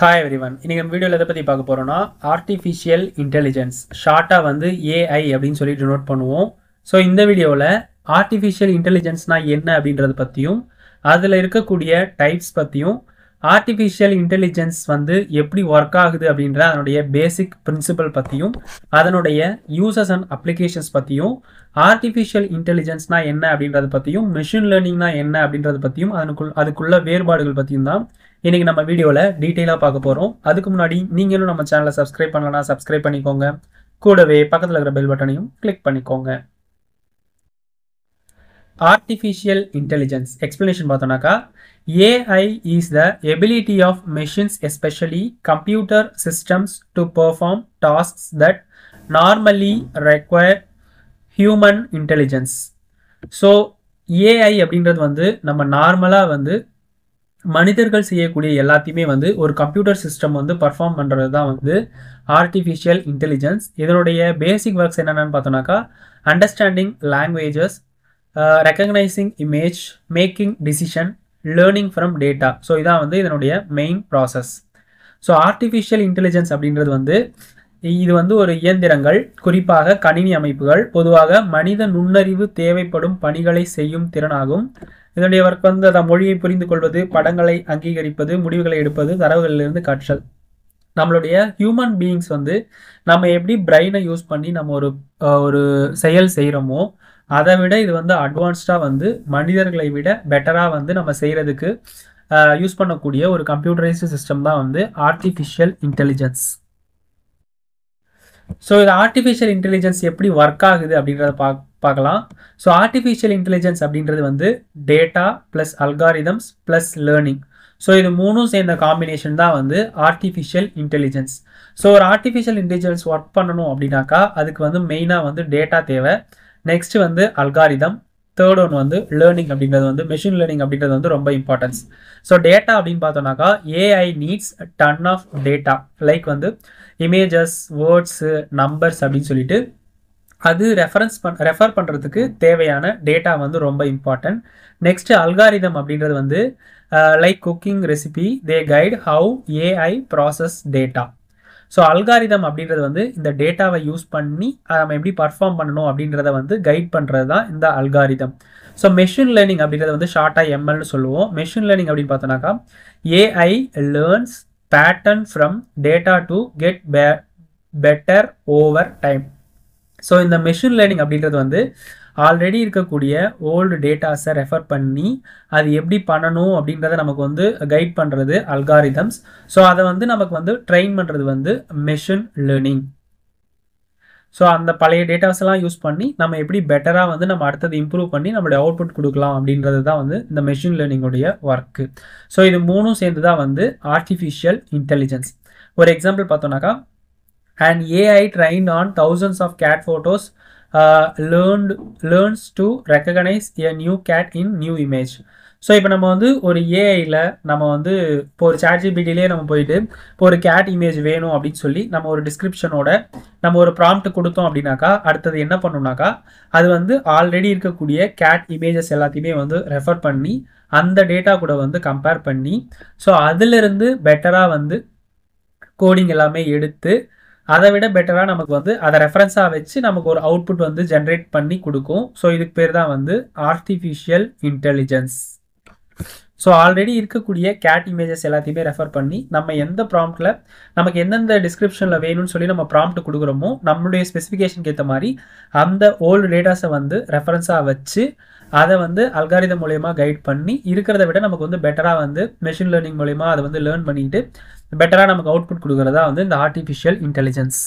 Hi everyone. இன்னைக்கு நம்ம வீடியோல எதை பத்தி பார்க்க போறோம்னா ஆர்டிஃபிஷியல் இன்டெலிஜென்ஸ் ஷார்ட்டா வந்து AI அப்படின்னு சொல்லி டினோட் பண்ணுவோம். ஸோ இந்த வீடியோவில் ஆர்டிஃபிஷியல் இன்டெலிஜென்ஸ்னா என்ன அப்படின்றத பற்றியும் அதில் இருக்கக்கூடிய டைப்ஸ் பற்றியும் ஆர்டிஃபிஷியல் இன்டெலிஜென்ஸ் வந்து எப்படி ஒர்க் ஆகுது அப்படின்ற அதனுடைய பேசிக் பிரின்சிபல் பற்றியும் அதனுடைய யூசஸ் அண்ட் அப்ளிகேஷன்ஸ் பற்றியும் ஆர்டிஃபிஷியல் இன்டெலிஜென்ஸ்னா என்ன அப்படின்றத பற்றியும் மெஷின் லேர்னிங்னா என்ன அப்படின்றத பற்றியும் அதுக்குள்ள வேறுபாடுகள் பற்றியும் தான் இன்னைக்கு நம்ம வீடியோவில் டீட்டெயிலாக பார்க்க போகிறோம். அதுக்கு முன்னாடி நீங்களும் நம்ம சேனலை சப்ஸ்கிரைப் பண்ணலன்னா சப்ஸ்கிரைப் பண்ணிக்கோங்க. கூடவே பக்கத்தில் இருக்கிற பெல் பட்டனையும் கிளிக் பண்ணிக்கோங்க. ஆர்டிஃபிஷியல் இன்டெலிஜென்ஸ் எக்ஸ்பிளனேஷன் பார்த்தோம்னாக்கா AI is the ability of machines, especially computer systems, to perform tasks that normally require human intelligence. So AI அப்படின்றது வந்து நம்ம நார்மலாக வந்து மனிதர்கள் செய்யக்கூடிய எல்லாத்தையுமே வந்து ஒரு கம்ப்யூட்டர் சிஸ்டம் வந்து பர்ஃபார்ம் பண்ணுறது தான் வந்து ஆர்டிஃபிஷியல் இன்டெலிஜென்ஸ். இதனுடைய பேசிக் ஒர்க்ஸ் என்னென்னு பார்த்தோம்னாக்கா understanding languages, recognising image, making decision, learning from data. So இதான் வந்து இதனுடைய main process. So artificial intelligence அப்படின்றது வந்து இது வந்து ஒரு இயந்திரங்கள், குறிப்பாக கணினி அமைப்புகள், பொதுவாக மனித நுண்ணறிவு தேவைப்படும் பணிகளை செய்யும் திறனாகும். இதனுடைய ஒர்க் வந்து அதை மொழியை புரிந்து கொள்வது, படங்களை அங்கீகரிப்பது, முடிவுகளை எடுப்பது, தரவுகளிலிருந்து கற்றல். நம்மளுடைய ஹியூமன் பீயிங்ஸ் வந்து நம்ம எப்படி பிரெயினை யூஸ் பண்ணி நம்ம ஒரு செயல் செய்கிறோமோ அதை விட இது வந்து அட்வான்ஸ்டாக வந்து மனிதர்களை விட பெட்டராக வந்து நம்ம செய்கிறதுக்கு யூஸ் பண்ணக்கூடிய ஒரு கம்ப்யூட்டரைஸ்டு சிஸ்டம் தான் வந்து ஆர்டிஃபிஷியல் இன்டெலிஜென்ஸ். ஸோ இது ஆர்டிஃபிஷியல் இன்டெலிஜென்ஸ் எப்படி ஒர்க் ஆகுது அப்படின்றத பார்க்கலாம். ஸோ ஆர்டிஃபிஷியல் இன்டெலிஜென்ஸ் அப்படின்றது வந்து data plus algorithms plus learning. So இது மூணும் சேர்ந்த காம்பினேஷன் தான் வந்து ஆர்டிஃபிஷியல் இன்டெலிஜென்ஸ். ஸோ ஒரு ஆர்டிஃபிஷியல் இன்டெலிஜென்ஸ் ஒர்க் பண்ணணும் அப்படின்னாக்கா அதுக்கு வந்து மெயினாக வந்து டேட்டா தேவை. நெக்ஸ்ட் வந்து அல்காரிதம், தேர்ட் ஒன் வந்து லேர்னிங் அப்படின்றது வந்து மெஷின் லேர்னிங் அப்படின்றது வந்து ரொம்ப இம்பார்ட்டன்ஸ். ஸோ டேட்டா அப்படின்னு பார்த்தோம்னாக்கா AI needs ton of data, like வந்து இமேஜஸ், வேர்ட்ஸு, நம்பர்ஸ் அப்படின்னு சொல்லிட்டு அது ரெஃபர் பண்ணுறதுக்கு தேவையான டேட்டா வந்து ரொம்ப இம்பார்ட்டன்ட். நெக்ஸ்ட் அல்காரிதம் அப்படின்றது வந்து like cooking recipe, they guide how AI process data. So algorithm அப்படின்றது வந்து இந்த டேட்டாவை யூஸ் பண்ணி நம்ம எப்படி பர்ஃபார்ம் பண்ணணும் அப்படின்றத வந்து கைட் பண்ணுறது தான் இந்த அல்காரிதம். ஸோ மெஷின் லேர்னிங் அப்படின்றத வந்து ஷார்ட்டாக MLன்னு சொல்லுவோம். மெஷின் லேர்னிங் அப்படின்னு பார்த்தோன்னாக்கா AI learns pattern from data to get better over time. So இந்த மெஷின் லேர்னிங் அப்படின்றது வந்து ஆல்ரெடி இருக்கக்கூடிய ஓல்டு டேட்டாஸை ரெஃபர் பண்ணி அது எப்படி பண்ணணும் அப்படின்றத நமக்கு வந்து கைட் பண்ணுறது அல்காரிதம்ஸ். ஸோ அதை வந்து நமக்கு வந்து ட்ரெயின் பண்ணுறது வந்து மெஷின் லேர்னிங். ஸோ அந்த பழைய டேட்டாஸ் எல்லாம் யூஸ் பண்ணி நம்ம எப்படி பெட்டராக வந்து நம்ம அடுத்தது இம்ப்ரூவ் பண்ணி நம்மளுடைய அவுட்புட் கொடுக்கலாம் அப்படின்றது தான் வந்து இந்த மெஷின் லேர்னிங்குடைய ஒர்க்கு. ஸோ இது மூணும் சேர்ந்து தான் வந்து ஆர்டிஃபிஷியல் இன்டெலிஜென்ஸ். ஒரு எக்ஸாம்பிள் பார்த்தோம்னாக்கா an AI trained on thousands of cat photos learns to recognize a new cat in new image. So இப்போ நம்ம வந்து ஒரு ஏஐயில் நம்ம வந்து இப்போ ஒரு ChatGPTலேயே நம்ம போயிட்டு இப்போ ஒரு கேட் இமேஜ் வேணும் அப்படின்னு சொல்லி நம்ம ஒரு டிஸ்கிரிப்ஷனோட நம்ம ஒரு ப்ராம்ப்ட் கொடுத்தோம் அப்படின்னாக்கா அடுத்தது என்ன பண்ணணும்னாக்கா அது வந்து ஆல்ரெடி இருக்கக்கூடிய கேட் இமேஜஸ் எல்லாத்தையுமே வந்து ரெஃபர் பண்ணி அந்த டேட்டா கூட வந்து கம்பேர் பண்ணி ஸோ அதிலிருந்து பெட்டராக வந்து கோடிங் எல்லாமே எடுத்து அதை விட பெட்டராக நமக்கு வந்து அதை ரெஃபரன்ஸாக வச்சு நமக்கு ஒரு அவுட்புட் வந்து ஜென்ரேட் பண்ணி கொடுக்கும். ஸோ இதுக்கு பேர் தான் வந்து ஆர்டிஃபிஷியல் இன்டெலிஜென்ஸ். ஸோ ஆல்ரெடி இருக்கக்கூடிய கேட் இமேஜஸ் எல்லாத்தையுமே ரெஃபர் பண்ணி நம்ம எந்த ப்ராம்ப்டில் நமக்கு எந்தெந்த டிஸ்கிரிப்ஷனில் வேணும்னு சொல்லி நம்ம ப்ராம்ப்ட் கொடுக்குறோமோ நம்மளுடைய ஸ்பெசிஃபிகேஷனுக்கு ஏற்ற மாதிரி அந்த ஓல்டு டேட்டாஸை வந்து ரெஃபரன்ஸாக வச்சு அதை வந்து அல்காரிதம் மூலயமா கைட் பண்ணி இருக்கிறத விட நமக்கு வந்து பெட்டராக வந்து மெஷின் லேர்னிங் மூலயமா அதை வந்து லேர்ன் பண்ணிட்டு பெட்டராக நமக்கு அவுட்புட் கொடுக்குறதா வந்து இந்த artificial intelligence.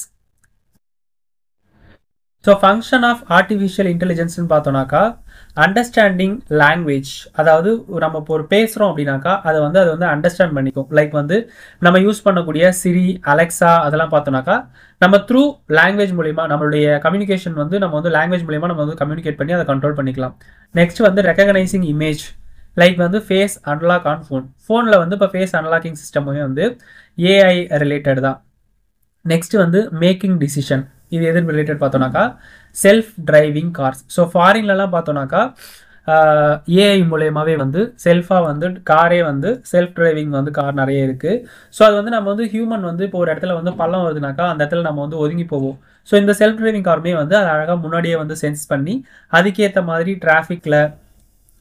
So function of artificial இன்டெலிஜென்ஸ்னு பார்த்தோம்னாக்கா அண்டர்ஸ்டாண்டிங் லாங்குவேஜ், அதாவது நம்ம இப்போ ஒரு பேசுகிறோம் அப்படின்னாக்கா அது வந்து அண்டர்ஸ்டாண்ட் பண்ணிக்கும். லைக் வந்து நம்ம யூஸ் பண்ணக்கூடிய சிரி, அலெக்ஸா அதெல்லாம் பார்த்தோம்னாக்கா நம்ம த்ரூ லாங்குவேஜ் மூலிமா நம்மளுடைய கம்யூனிகேஷன் வந்து நம்ம வந்து லாங்குவேஜ் மூலிமா நம்ம வந்து கம்யூனிகேட் பண்ணி அதை கண்ட்ரோல் பண்ணிக்கலாம். நெக்ஸ்ட் வந்து ரெக்கக்னைசிங் இமேஜ், லைக் வந்து ஃபேஸ் அன்லாக் ஆன் ஃபோனில் வந்து இப்போ ஃபேஸ் அன்லாக்கிங் சிஸ்டமுமே வந்து AI ரிலேட்டட் தான். நெக்ஸ்ட் வந்து மேக்கிங் டிசிஷன், இது எது ரிலேட்டட் பார்த்தோம்னாக்கா செல்ஃப் டிரைவிங் கார்ஸ். ஸோ ஃபாரின்லலாம் பார்த்தோம்னாக்கா ஏஐ மூலயமாவே வந்து செல்ஃபாக வந்து காரே வந்து செல்ஃப் டிரைவிங் வந்து கார் நிறைய இருக்குது. ஸோ அது வந்து நம்ம வந்து ஹியூமன் வந்து இப்போ ஒரு இடத்துல வந்து பள்ளம் வருதுனாக்கா அந்த இடத்துல நம்ம வந்து ஒதுங்கி போவோம். ஸோ இந்த செல்ஃப் டிரைவிங் காருமே வந்து அது அழகாக முன்னாடியே வந்து சென்ஸ் பண்ணி அதுக்கேற்ற மாதிரி டிராஃபிக்கில்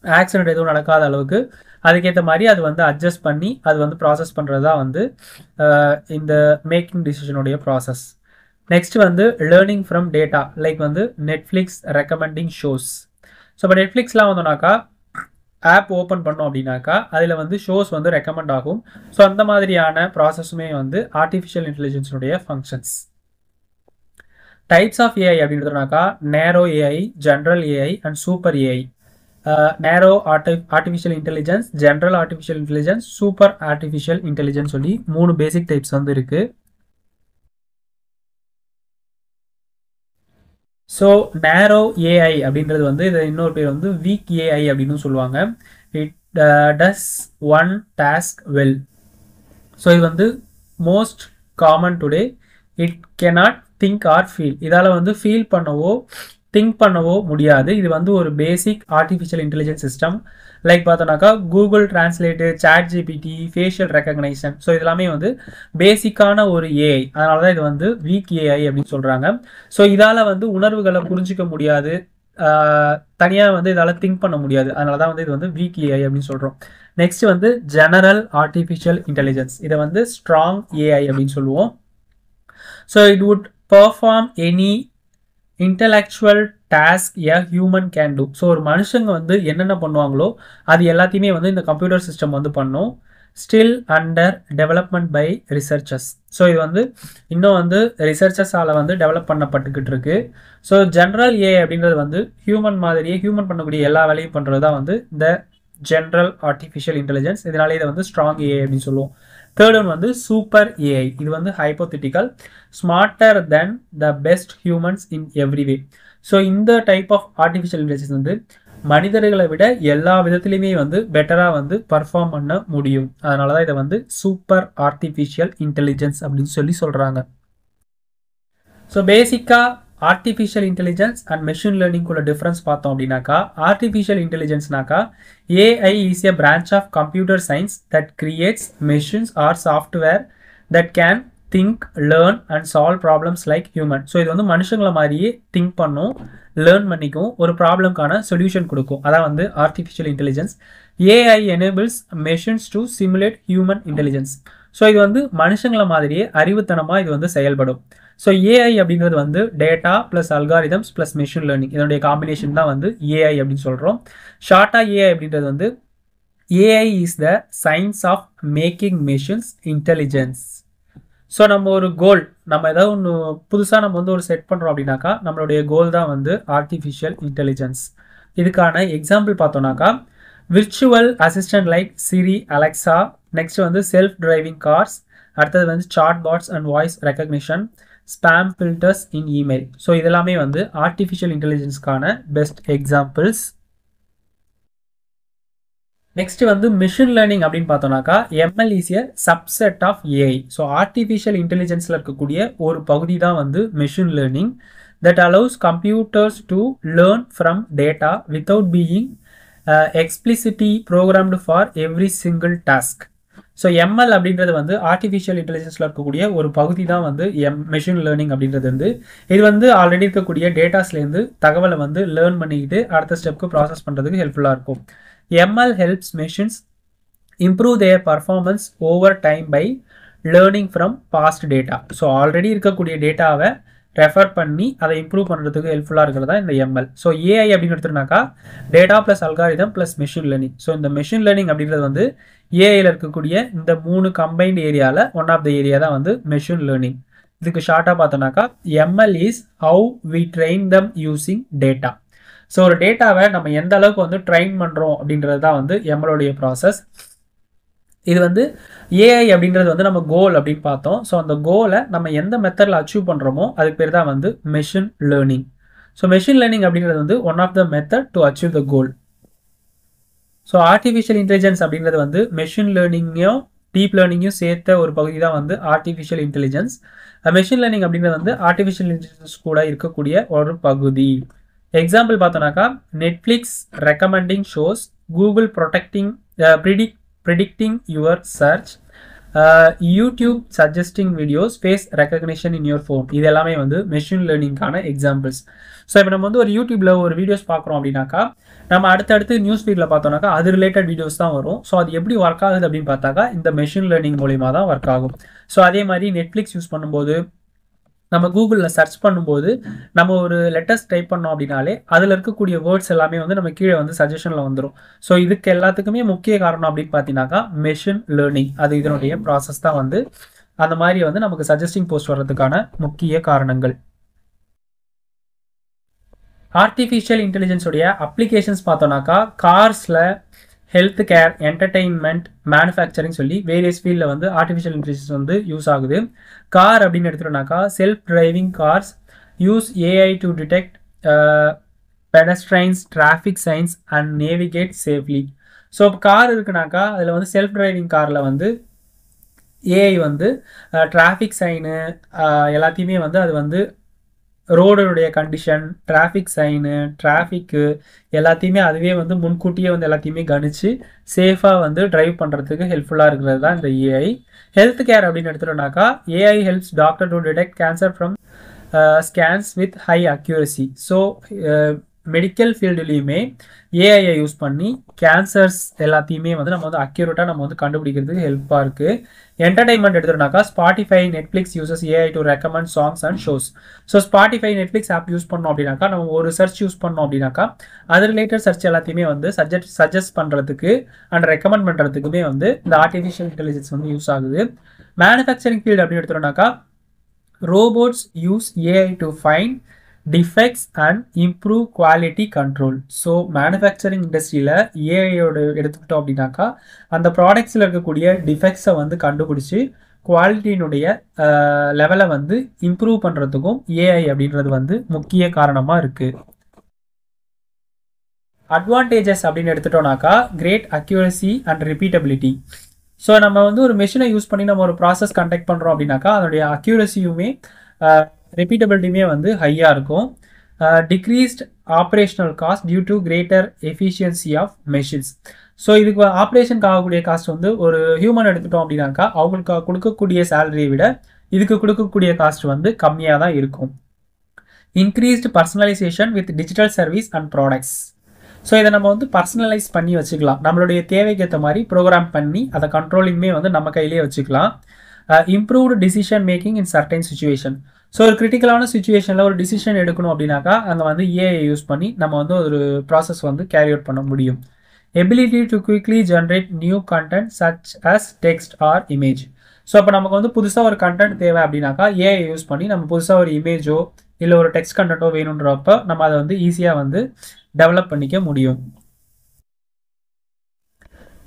ஆக்சிடென்ட் எதுவும் நடக்காத அளவுக்கு அதுக்கேற்ற மாதிரி அது வந்து அட்ஜஸ்ட் பண்ணி அது வந்து ப்ராசஸ் பண்ணுறது தான் வந்து இந்த மேக்கிங் டிசிஷனுடைய ப்ராசஸ். நெக்ஸ்ட் வந்து லேர்னிங் ஃப்ரம் டேட்டா, லைக் வந்து நெட்ஃப்ளிக்ஸ் ரெக்கமெண்டிங் ஷோஸ். ஸோ இப்போ நெட்ஃப்ளிக்ஸ்லாம் வந்தோம்னாக்கா ஆப் ஓப்பன் பண்ணோம் அப்படின்னாக்கா அதில் வந்து ஷோஸ் வந்து ரெக்கமெண்ட் ஆகும். ஸோ அந்த மாதிரியான ப்ராசஸுமே வந்து ஆர்டிஃபிஷியல் இன்டெலிஜென்ஸுடைய ஃபங்க்ஷன்ஸ். டைப்ஸ் ஆஃப் ஏஐ அப்படின்றதுனாக்கா narrow AI, general AI and super AI. Narrow artificial intelligence, general artificial intelligence, super artificial intelligence சொல்லி 3 பேசிக் டைப்ஸ் வந்து இருக்கு. ஸோ நேரோ ஏஐ அப்படின்றது வந்து இது இன்னொரு பேர் வந்து வீக் ஏஐ அப்படின்னு சொல்லுவாங்க. It does one task well. So இது வந்து most common today. It cannot think or feel. இதால் வந்து ஃபீல் பண்ணவோ திங்க் பண்ணவோ முடியாது. இது வந்து ஒரு basic artificial intelligence system. Like பார்த்தோன்னாக்கா Google translate, chat GPT, facial recognition. So இதெல்லாமே வந்து பேசிக்கான ஒரு ஏஐ. அதனால தான் இது வந்து வீக் ஏஐ அப்படின்னு சொல்கிறாங்க. ஸோ இதால் வந்து உணர்வுகளை புரிஞ்சிக்க முடியாது, தனியாக வந்து இதால் திங்க் பண்ண முடியாது. அதனால தான் வந்து இது வந்து வீக் ஏஐ அப்படின்னு சொல்கிறோம். நெக்ஸ்ட் வந்து ஜெனரல் ஆர்டிஃபிஷியல் இன்டெலிஜென்ஸ். இதை வந்து ஸ்ட்ராங் ஏஐ அப்படின்னு சொல்லுவோம். So it would perform any intellectual task a human can do. So ஒரு மனுஷங்க வந்து என்னென்ன பண்ணுவாங்களோ அது எல்லாத்தையுமே வந்து இந்த கம்ப்யூட்டர் சிஸ்டம் வந்து பண்ணும். Still under development by researchers. So இது வந்து இன்னும் வந்து ரிசர்ச்சர்ஸால் வந்து டெவலப் பண்ணப்பட்டுக்கிட்டு இருக்கு. ஸோ ஜென்ரல் ஏஐ அப்படின்றது வந்து ஹியூமன் மாதிரியே ஹியூமன் பண்ணக்கூடிய எல்லா வேலையும் பண்ணுறது தான் வந்து இந்த ஜென்ரல் ஆர்டிஃபிஷியல் இன்டெலிஜென்ஸ். இதனாலே இதை வந்து ஸ்ட்ராங் ஏஐ அப்படின்னு சொல்லுவோம். தேர்ட் ஒன் வந்து சூப்பர் ஏஐ. இது வந்து hypothetical, smarter then the best humans in every way. So இந்த டைப் ஆஃப் ஆர்டிஃபிஷியல் இன்டெலிஜென்ஸ் வந்து மனிதர்களை விட எல்லா விதத்துலையுமே வந்து பெட்டராக வந்து பர்ஃபார்ம் பண்ண முடியும். அதனால தான் இதை வந்து சூப்பர் ஆர்டிஃபிஷியல் இன்டெலிஜென்ஸ் அப்படின்னு சொல்கிறாங்க. ஸோ பேசிக்காக artificial intelligence and machine learning உள்ள டிஃப்ரென்ஸ் பார்த்தோம் அப்படின்னாக்கா, ஆர்டிஃபிஷியல் இன்டெலிஜென்ஸ்னாக்கா AI is a branch of computer science that creates machines or software that can think, learn and solve problems like human. So இது வந்து மனுஷங்களை மாதிரியே திங்க் பண்ணும், லேர்ன் பண்ணிக்கும், ஒரு ப்ராப்ளம்கான சொல்யூஷன் கொடுக்கும். அதான் வந்து artificial intelligence. AI enables machines to simulate human intelligence. So இது வந்து மனுஷங்களை மாதிரியே அறிவுத்தனமாக இது வந்து செயல்படும். ஸோ ஏஐ அப்படின்றது வந்து data plus algorithms plus machine learning இதனுடைய காம்பினேஷன் தான் வந்து ஏஐ அப்படின்னு சொல்கிறோம். ஷார்ட்டாக ஏஐ அப்படின்றது வந்து AI is the science of making machines intelligence. So நம்ம ஒரு கோல், நம்ம ஏதாவது ஒன்று புதுசாக நம்ம வந்து ஒரு செட் பண்ணுறோம் அப்படின்னாக்கா நம்மளுடைய கோல் தான் வந்து ஆர்டிஃபிஷியல் இன்டெலிஜென்ஸ். இதுக்கான எக்ஸாம்பிள் பார்த்தோம்னாக்கா virtual assistant like Siri, Alexa. Next வந்து செல்ஃப் டிரைவிங் கார்ஸ். அடுத்தது வந்து chat bots and voice recognition, spam filters in email. So இதெல்லாமே வந்து ஆர்டிஃபிஷியல் இன்டெலிஜென்ஸ்க்கான பெஸ்ட் எக்ஸாம்பிள்ஸ். நெக்ஸ்ட் வந்து மிஷின் லேர்னிங் அப்படின்னு பார்த்தோம்னாக்கா ML is a subset of AI. So artificial இன்டெலிஜென்ஸில் இருக்கக்கூடிய ஒரு பகுதி தான் வந்து machine learning that allows computers to learn from data without being explicitly programmed for every single task. So ML அப்படின்றது வந்து ஆர்டிஃபிஷியல் இன்டெலிஜென்ஸில் இருக்கக்கூடிய ஒரு பகுதி தான் வந்து மெஷின் லேர்னிங் அப்படின்றது வந்து இது வந்து ஆல்ரெடி இருக்கக்கூடிய டேட்டாஸ்லேருந்து தகவலை வந்து லேர்ன் பண்ணிக்கிட்டு அடுத்த ஸ்டெப்க்கு ப்ராசஸ் பண்ணுறதுக்கு ஹெல்ப்ஃபுல்லாக இருக்கும். ML helps machines improve their performance over time by learning from past data. So already இருக்கக்கூடிய டேட்டாவை ரெஃபர் பண்ணி அதை இம்ப்ரூவ் பண்ணுறதுக்கு ஹெல்ப்ஃபுல்லாக இருக்கிறது தான் இந்த எம்எல். ஸோ ஏஐ அப்படின்னு எடுத்துனாக்கா data plus algorithm plus machine learning. So இந்த மெஷின் லேர்னிங் அப்படின்றது வந்து ஏஐயில் இருக்கக்கூடிய இந்த 3 கம்பைன்ட் ஏரியாவில் ஒன் ஆஃப் த ஏரியா தான் வந்து மெஷின் லேர்னிங். இதுக்கு ஷார்ட்டாக பார்த்தோன்னாக்கா ML is how we train them using data. So ஒரு டேட்டாவை நம்ம எந்த அளவுக்கு வந்து ட்ரெயின் பண்ணுறோம் அப்படின்றது தான் வந்து எம்எலோடைய ப்ராசஸ். இது வந்து ஏஐ அப்படின்றது வந்து நம்ம கோல் அப்படின்னு பார்த்தோம். ஸோ அந்த கோலை நம்ம எந்த மெத்தடில் அச்சீவ் பண்ணுறோமோ அதுக்கு பேர் தான் வந்து machine learning. So machine learning அப்படின்றது வந்து one of the method to achieve the goal. So artificial intelligence அப்படின்றது வந்து மெஷின் லேர்னிங்கையும் டீப் லேர்னிங்கையும் சேர்த்த ஒரு பகுதி தான் வந்து ஆர்டிஃபிஷியல் இன்டெலிஜென்ஸ். மெஷின் லேர்னிங் அப்படின்றது வந்து ஆர்டிஃபிஷியல் இன்டெலிஜென்ஸ் கூட இருக்கக்கூடிய ஒரு பகுதி. எக்ஸாம்பிள் பார்த்தோம்னாக்கா Netflix recommending shows, Google predicting your search, YouTube suggesting videos, face recognition in your phone. இது எல்லாமே வந்து மெஷின் லேர்னிங்கான எக்ஸாம்பிள்ஸ். ஸோ இப்போ நம்ம வந்து ஒரு யூடியூப்ல ஒரு வீடியோஸ் பார்க்குறோம் அப்படின்னாக்கா நம்ம அடுத்தடுத்து நியூஸ் ஃபீடில் பார்த்தோம்னாக்கா அது ரிலேட்டட் வீடியோஸ் தான் வரும். ஸோ அது எப்படி ஒர்க் ஆகுது அப்படின்னு பார்த்தாக்கா இந்த மெஷின் லேர்னிங் மூலியமாக தான் ஒர்க் ஆகும். ஸோ அதே மாதிரி நெட்ஃப்ளிக்ஸ் யூஸ் பண்ணும்போது நம்ம கூகுளில் சர்ச் பண்ணும்போது நம்ம ஒரு லெட்டர்ஸ் டைப் பண்ணோம் அப்படின்னாலே அதில் இருக்கக்கூடிய வேர்ட்ஸ் எல்லாமே வந்து நம்ம கீழே வந்து சஜஷனில் வந்துடும். ஸோ இதுக்கு எல்லாத்துக்குமே முக்கிய காரணம் அப்படின்னு பார்த்தீங்கன்னாக்கா மெஷின் லேர்னிங். அது இதனுடைய ப்ராசஸ் தான் வந்து அந்த மாதிரி வந்து நமக்கு சஜஸ்டிங் போஸ்ட் வர்றதுக்கான முக்கிய காரணங்கள். ஆர்டிஃபிஷியல் இன்டெலிஜென்ஸோடைய அப்ளிகேஷன்ஸ் பார்த்தோம்னாக்கா கார்ஸில், ஹெல்த் கேர், என்டர்டெயின்மெண்ட், மேனுஃபேக்சரிங் சொல்லி வேரியஸ் ஃபீல்டில் வந்து ஆர்டிஃபிஷியல் இன்டெலிஜென்ஸ் வந்து யூஸ் ஆகுது. கார் அப்படின்னு எடுத்துட்டோம்னாக்கா self driving cars use AI to detect pedestrians, traffic signs and navigate safely. So இப்போ கார் இருக்குனாக்கா அதில் வந்து செல்ஃப் டிரைவிங் காரில் வந்து ஏஐ வந்து டிராஃபிக் சைனு எல்லாத்தையுமே வந்து அது வந்து ரோடுடைய கண்டிஷன், டிராஃபிக் சைனு, டிராஃபிக்கு எல்லாத்தையுமே அதுவே வந்து முன்கூட்டியே வந்து எல்லாத்தையுமே கணிச்சு சேஃபாக வந்து டிரைவ் பண்ணுறதுக்கு ஹெல்ப்ஃபுல்லாக இருக்கிறது தான் இந்த ஏஐ. ஹெல்த் கேர் அப்படின்னு எடுத்துட்டோம்னாக்கா AI helps doctor to detect cancer from scans with high accuracy. So medical ஃபீல்டுலேயுமே ஏஐயை யூஸ் பண்ணி கேன்சர்ஸ் எல்லாத்தையுமே வந்து நம்ம வந்து அக்யூரேட்டாக நம்ம வந்து கண்டுபிடிக்கிறதுக்கு ஹெல்ப்பாக இருக்குது. என்டர்டைன்மெண்ட் எடுத்துட்டோம்னாக்கா Spotify, Netflix uses AI to recommend songs and shows. So Spotify, Netflix app use பண்ணோம் அப்படின்னாக்கா நம்ம ஒரு சர்ச் யூஸ் பண்ணோம் அப்படின்னாக்கா அது ரிலேட்டட் சர்ச் எல்லாத்தையுமே வந்து சஜஸ்ட் பண்ணுறதுக்கு அண்ட் ரெக்கமெண்ட் பண்ணுறதுக்குமே வந்து இந்த ஆர்டிஃபிஷியல் இன்டெலிஜென்ஸ் வந்து யூஸ் ஆகுது. மேனுஃபேக்சரிங் ஃபீல்டு அப்படின்னு எடுத்துட்டோம்னாக்கா robots use AI to find defects and improve quality control. So manufacturing இண்டஸ்ட்ரியில் ஏஐயோட எடுத்துக்கிட்டோம் அப்படின்னாக்கா அந்த ப்ராடக்ட்ஸில் இருக்கக்கூடிய டிஃபெக்ட்ஸை வந்து கண்டுபிடிச்சி குவாலிட்டியினுடைய லெவலை வந்து இம்ப்ரூவ் பண்ணுறதுக்கும் ஏஐ அப்படின்றது வந்து முக்கிய காரணமாக இருக்குது. அட்வான்டேஜஸ் அப்படின்னு எடுத்துட்டோம்னாக்கா great accuracy and repeatability. So நம்ம வந்து ஒரு மெஷினை யூஸ் பண்ணி நம்ம ஒரு ப்ராசஸ் கண்டக்ட் பண்ணுறோம் அப்படின்னாக்கா அதனுடைய அக்யூரசியுமே ரிப்பீட்டபிலிட்டியுமே வந்து ஹையாக இருக்கும். Decreased operational cost due to greater efficiency of machines. So இதுக்கு ஆப்ரேஷனுக்கு ஆகக்கூடிய காஸ்ட் வந்து ஒரு ஹியூமன் எடுத்துட்டோம் அப்படின்னாக்கா அவங்களுக்கு கொடுக்கக்கூடிய சேலரியை விட இதுக்கு கொடுக்கக்கூடிய காஸ்ட் வந்து கம்மியாக தான் இருக்கும். Increased personalisation with digital service and products. So இதை நம்ம வந்து பர்சனலைஸ் பண்ணி வச்சுக்கலாம். நம்மளுடைய தேவைக்கு ஏற்ற மாதிரி ப்ரோக்ராம் பண்ணி அதை கண்ட்ரோலிங்குமே வந்து நம்ம கையிலேயே வச்சுக்கலாம். இம்ப்ரூவ்டு டிசிஷன் மேக்கிங் இன் சர்டைன் சுச்சுவேஷன். ஸோ ஒரு கிரிட்டிக்கலான சுச்சுவேஷனில் ஒரு டிசிஷன் எடுக்கணும் அப்படின்னாக்கா அங்கே வந்து ஏஐ யூஸ் பண்ணி நம்ம வந்து ஒரு ப்ராசஸ் வந்து கேரி அவுட் பண்ண முடியும். Ability to quickly generate new content such as text or image. So இப்போ நமக்கு வந்து புதுசாக ஒரு கண்டென்ட் தேவை அப்படின்னாக்கா ஏஐ யூஸ் பண்ணி நம்ம புதுசாக ஒரு இமேஜோ இல்லை ஒரு டெக்ஸ்ட் கண்டென்ட்டோ வேணுன்றப்ப நம்ம அதை வந்து ஈஸியாக வந்து டெவலப் பண்ணிக்க முடியும்.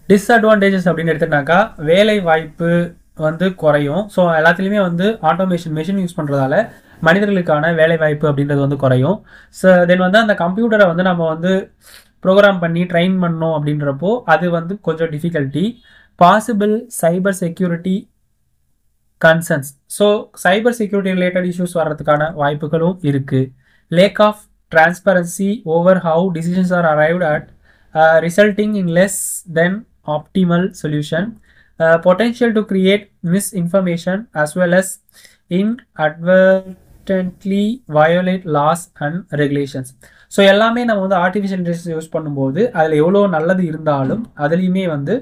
டிஸ்அட்வான்டேஜஸ் அப்படின்னு எடுத்துட்டாக்கா வேலை வாய்ப்பு வந்து குறையும். ஸோ எல்லாத்துலேயுமே வந்து ஆட்டோமேஷன் மெஷின் யூஸ் பண்ணுறதால மனிதர்களுக்கான வேலை வாய்ப்பு அப்படின்றது வந்து குறையும். ஸோ தென் வந்து அந்த கம்ப்யூட்டரை வந்து நம்ம வந்து ப்ரோக்ராம் பண்ணி ட்ரெயின் பண்ணோம் அப்படின்றப்போ அது வந்து கொஞ்சம் difficulty. Possible cyber security concerns. So cyber security related issues வர்றதுக்கான வாய்ப்புகளும் இருக்குது. Lack of transparency over how decisions are arrived at, resulting in less than optimal solution, potential to create misinformation as well as inadvertently violate laws and regulations. So எல்லாமே நம்ம வந்து artificial intelligence use பண்ணும்போது அதில் எவ்வளோ நல்லது இருந்தாலும் அதுலேயுமே வந்து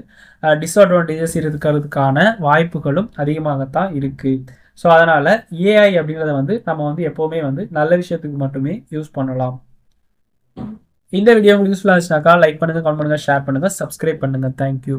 டிஸ்அட்வான்டேஜஸ் இருக்கிறதுக்கான வாய்ப்புகளும் அதிகமாகத்தான் இருக்குது. ஸோ அதனால் ஏஐ அப்படின்றத வந்து நம்ம வந்து எப்போவுமே வந்து நல்ல விஷயத்துக்கு மட்டுமே யூஸ் பண்ணலாம். இந்த வீடியோ உங்களுக்கு யூஸ்ஃபுல்லாக இருந்துச்சுனாக்கா லைக் பண்ணுங்கள், கமெண்ட் பண்ணுங்கள், ஷேர் பண்ணுங்கள், சப்ஸ்கிரைப் பண்ணுங்கள். தேங்க்யூ.